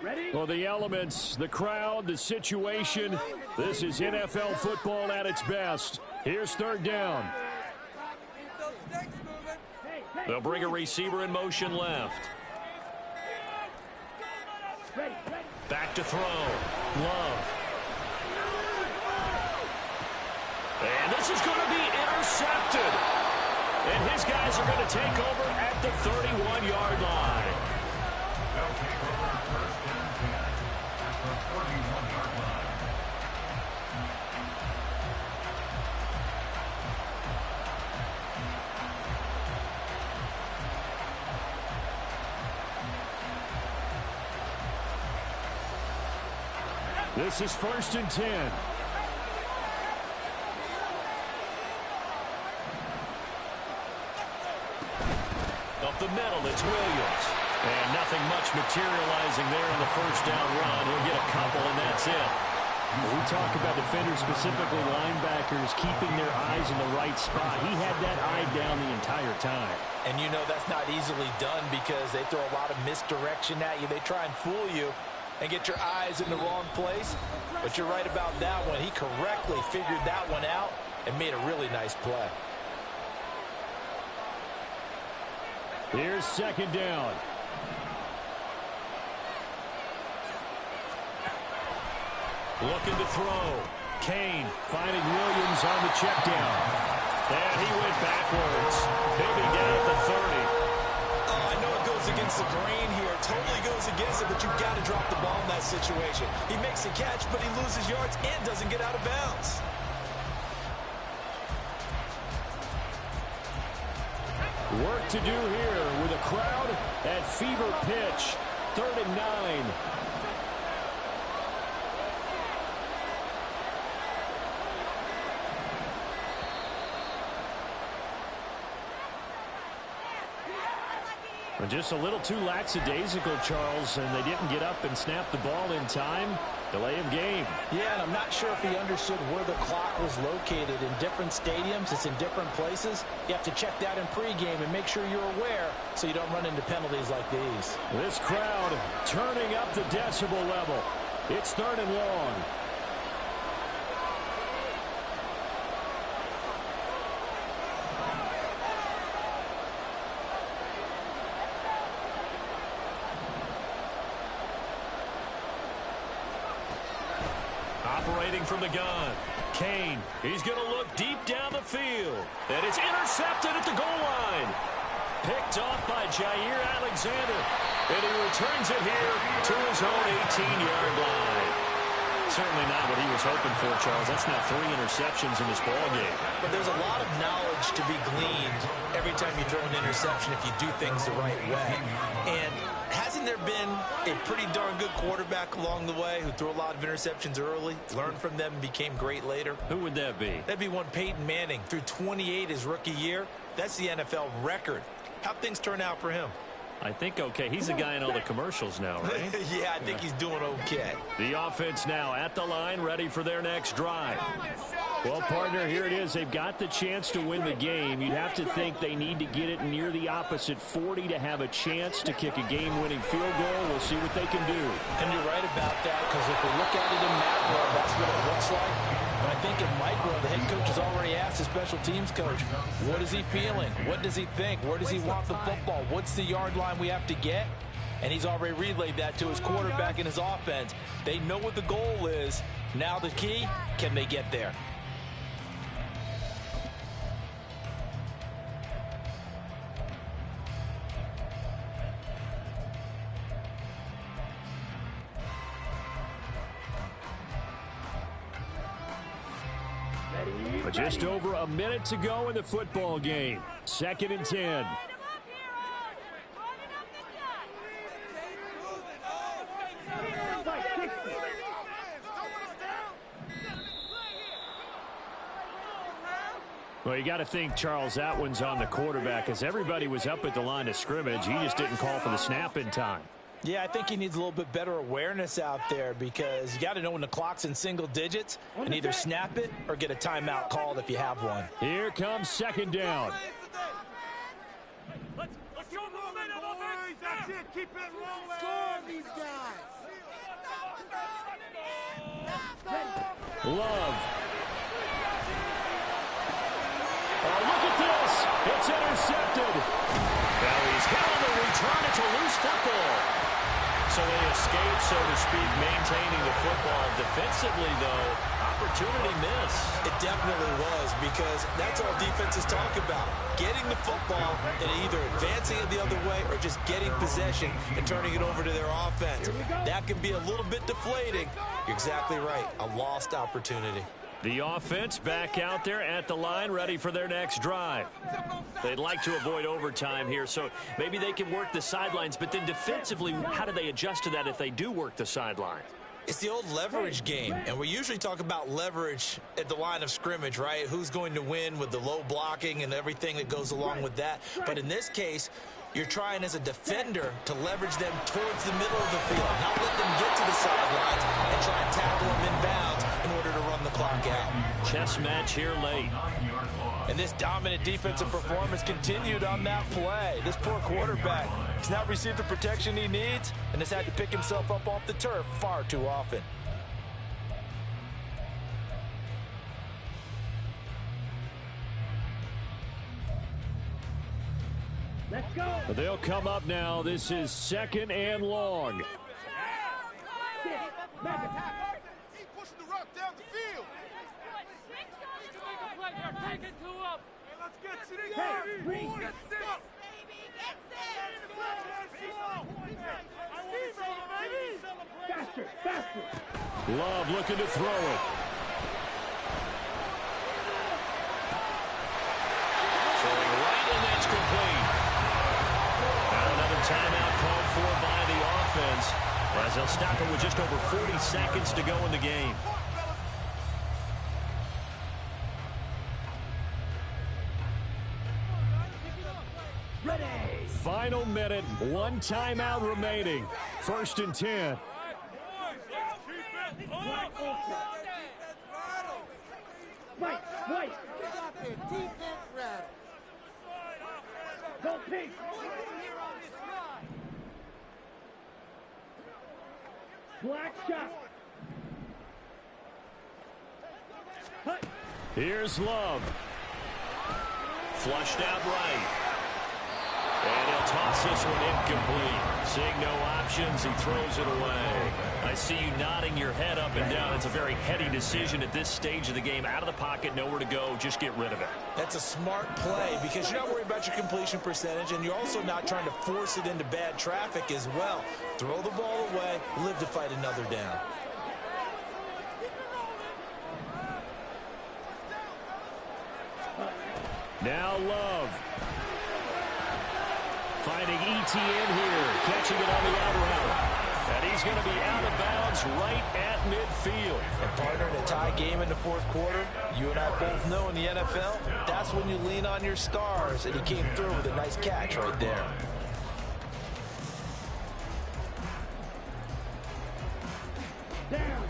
Ready? Well, the elements, the crowd, the situation. This is NFL football at its best. Here's 3rd down. They'll bring a receiver in motion left. Back to throw. Love. And this is going to be intercepted. And his guys are going to take over at the 31-yard line. This is 1st and 10. Up the middle, it's Williams. And nothing much materializing there in the first down run. He'll get a couple, and that's it. We talk about defenders, specifically linebackers, keeping their eyes in the right spot. He had that eye down the entire time. And you know that's not easily done because they throw a lot of misdirection at you. They try and fool you and get your eyes in the wrong place. But you're right about that one. He correctly figured that one out and made a really nice play. Here's 2nd down. Looking to throw. Kane finding Williams on the check down. And he went backwards. He'll be down at the 30. Oh, I know it goes against the grain here. Totally goes against it, but you've got to drop the ball in that situation. He makes a catch, but he loses yards and doesn't get out of bounds. Work to do here with a crowd at fever pitch. 3rd and 9. Just a little too lackadaisical, Charles, and they didn't get up and snap the ball in time. Delay of game. Yeah, and I'm not sure if he understood where the clock was located. In different stadiums, it's in different places. You have to check that in pregame and make sure you're aware so you don't run into penalties like these. This crowd turning up the decibel level. It's 3rd and long. Operating from the gun. Kane. He's going to look deep down the field. And it's intercepted at the goal line. Picked off by Jair Alexander. And he returns it here to his own 18-yard line. Certainly not what he was hoping for, Charles. That's now 3 interceptions in this ballgame. But there's a lot of knowledge to be gleaned every time you throw an interception if you do things the right way. And hasn't there been a pretty darn good quarterback along the way who threw a lot of interceptions early, learned from them, and became great later? Who would that be? That'd be one Peyton Manning. Threw 28 his rookie year. That's the NFL record. How'd things turn out for him? I think okay. He's the guy in all the commercials now, right? Yeah, I think he's doing okay. The offense now at the line, ready for their next drive. Well, partner, here it is. They've got the chance to win the game. You'd have to think they need to get it near the opposite 40 to have a chance to kick a game-winning field goal. We'll see what they can do. And you're right about that, because if we look at it in macro, that's what it looks like. But I think in micro, the head coach has already asked the special teams coach, what is he feeling? What does he think? Where does he want the football? What's the yard line we have to get? And he's already relayed that to his quarterback and his offense. They know what the goal is. Now the key, can they get there? Just over a minute to go in the football game. 2nd and 10. Well, you got to think, Charles, that one's on the quarterback, as everybody was up at the line of scrimmage. He just didn't call for the snap in time. Yeah, I think he needs a little bit better awareness out there, because you got to know when the clock's in single digits and either snap it or get a timeout called if you have one. Here comes 2nd down. Let's show them momentum, boys. That's it. Keep it rolling. Score these guys. Love. Oh, look at this. It's intercepted. Now he's hit on the return. It's a loose football. So they escape, so to speak, maintaining the football. Defensively, though, opportunity miss. It definitely was, because that's all defenses talk about. Getting the football and either advancing it the other way or just getting possession and turning it over to their offense. That can be a little bit deflating. You're exactly right. A lost opportunity. The offense back out there at the line, ready for their next drive. They'd like to avoid overtime here, so maybe they can work the sidelines. But then defensively, how do they adjust to that if they do work the sidelines? It's the old leverage game, and we usually talk about leverage at the line of scrimmage, right? Who's going to win with the low blocking and everything that goes along with that. But in this case, you're trying as a defender to leverage them towards the middle of the field, not let them get to the sidelines and try and tackle them inbounds in order to run the clock out. Chess match here late. And this dominant defensive performance continued on that play. This poor quarterback has not received the protection he needs and has had to pick himself up off the turf far too often. Let's go. They'll come up now. This is 2nd and long. Keep pushing the rock down the field. Take it to him. Let's get to the game. Get six. Faster, faster. Love looking to throw it. Throwing right, and that's complete. Now another timeout called for by the offense, as they'll stop it with just over 40 seconds to go in the game. Ready. Final minute, 1 timeout remaining. 1st and 10. Right, right. Defense rattle. Go Pete. Black shot. Hut. Here's Love. Flushed out right. And he'll toss this one incomplete. Seeing no options, he throws it away. I see you nodding your head up and down. It's a very heady decision at this stage of the game. Out of the pocket, nowhere to go, just get rid of it. That's a smart play because you're not worried about your completion percentage, and you're also not trying to force it into bad traffic as well. Throw the ball away, live to fight another down. Now Love. Finding ETN here, catching it on the out route. And he's going to be out of bounds right at midfield. And partner, in a tie game in the fourth quarter, you and I both know in the NFL, that's when you lean on your stars, and he came through with a nice catch right there.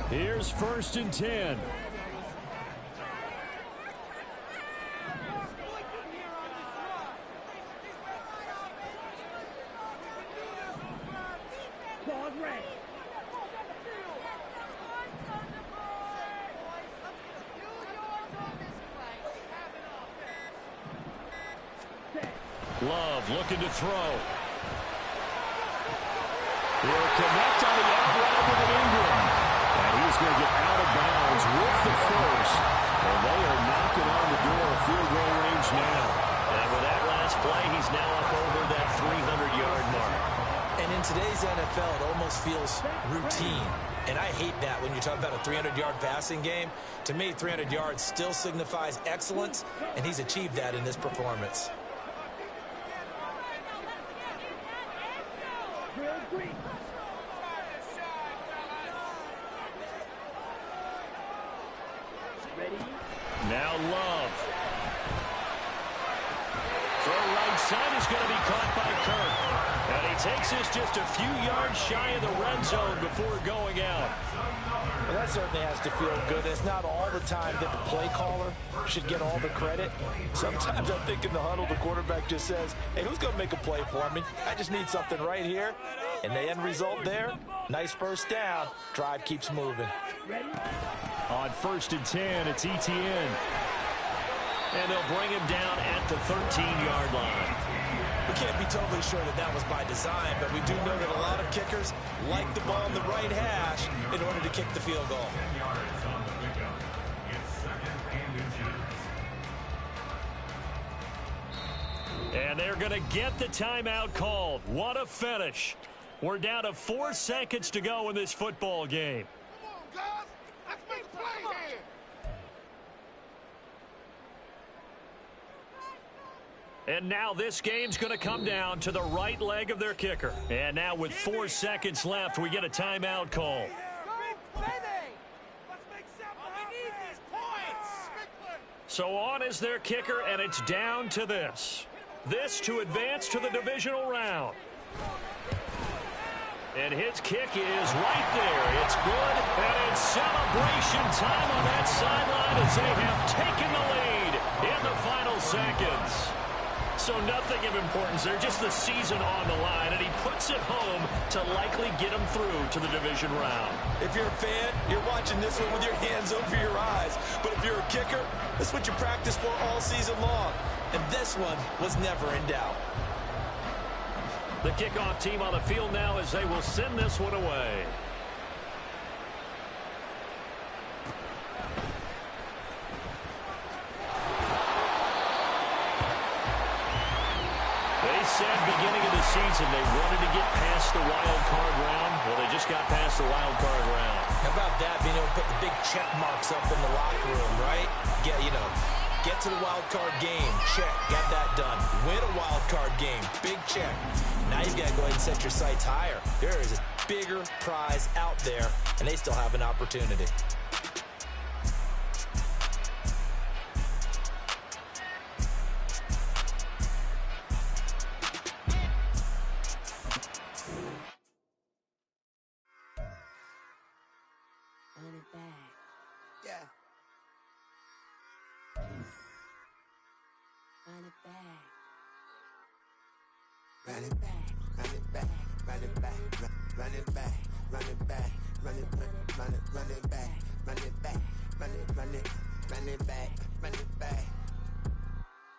Here's 1st and 10. Love looking to throw. He'll connect on the out route with an Ingram. And he's going to get out of bounds with the first. And they are knocking on the door of field goal range now. And with that last play, he's now up over that 300-yard mark. And in today's NFL, it almost feels routine. And I hate that when you talk about a 300-yard passing game. To me, 300 yards still signifies excellence, and he's achieved that in this performance. Now Love. Throw right side is going to be caught by Kirk. And he takes this just a few yards shy of the red zone before going out. Well, that certainly has to feel good. It's not all the time that the play caller should get all the credit. Sometimes I think in the huddle, the quarterback just says, hey, who's going to make a play for me? I just need something right here. And the end result there, nice first down. Drive keeps moving. On 1st and 10, it's ETN. And they'll bring him down at the 13-yard line. We can't be totally sure that that was by design, but we do know that a lot of kickers like the ball in the right hash in order to kick the field goal. And they're going to get the timeout called. What a finish. We're down to 4 seconds to go in this football game. Come on, guys. Let's make a play here. And now this game's going to come down to the right leg of their kicker. And now with 4 seconds left, we get a timeout call. So on is their kicker, and it's down to this. This to advance to the divisional round. And his kick is right there. It's good, and it's celebration time on that sideline as they have taken the lead in the final seconds. So nothing of importance there, just the season on the line, and he puts it home to likely get him through to the division round. If you're a fan, you're watching this one with your hands over your eyes. But if you're a kicker, this is what you practice for all season long. And this one was never in doubt. The kickoff team on the field now as they will send this one away. They said beginning of the season they wanted to get past the wild card round. Well, they just got past the wild card round. How about that, being able to put the big check marks up in the locker room, right? Get to the wild card game. Check. Got that done. Win a wild card game. Big check. Now you've got to go ahead and set your sights higher. There is a bigger prize out there, and they still have an opportunity. Run it back. Yeah. Run it back. Run it back, run it back, run it back, run it back, run it back, run it back, run it back, run it back, run it back, run it back,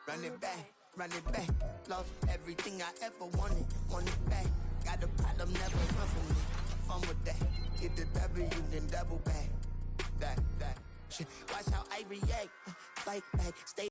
run it back. run it back. Lost everything I ever wanted, want it back. Got a problem, never run from me. Fun with that. Get the W, then double back. That. Shit. Watch how I react. Fight back. Stay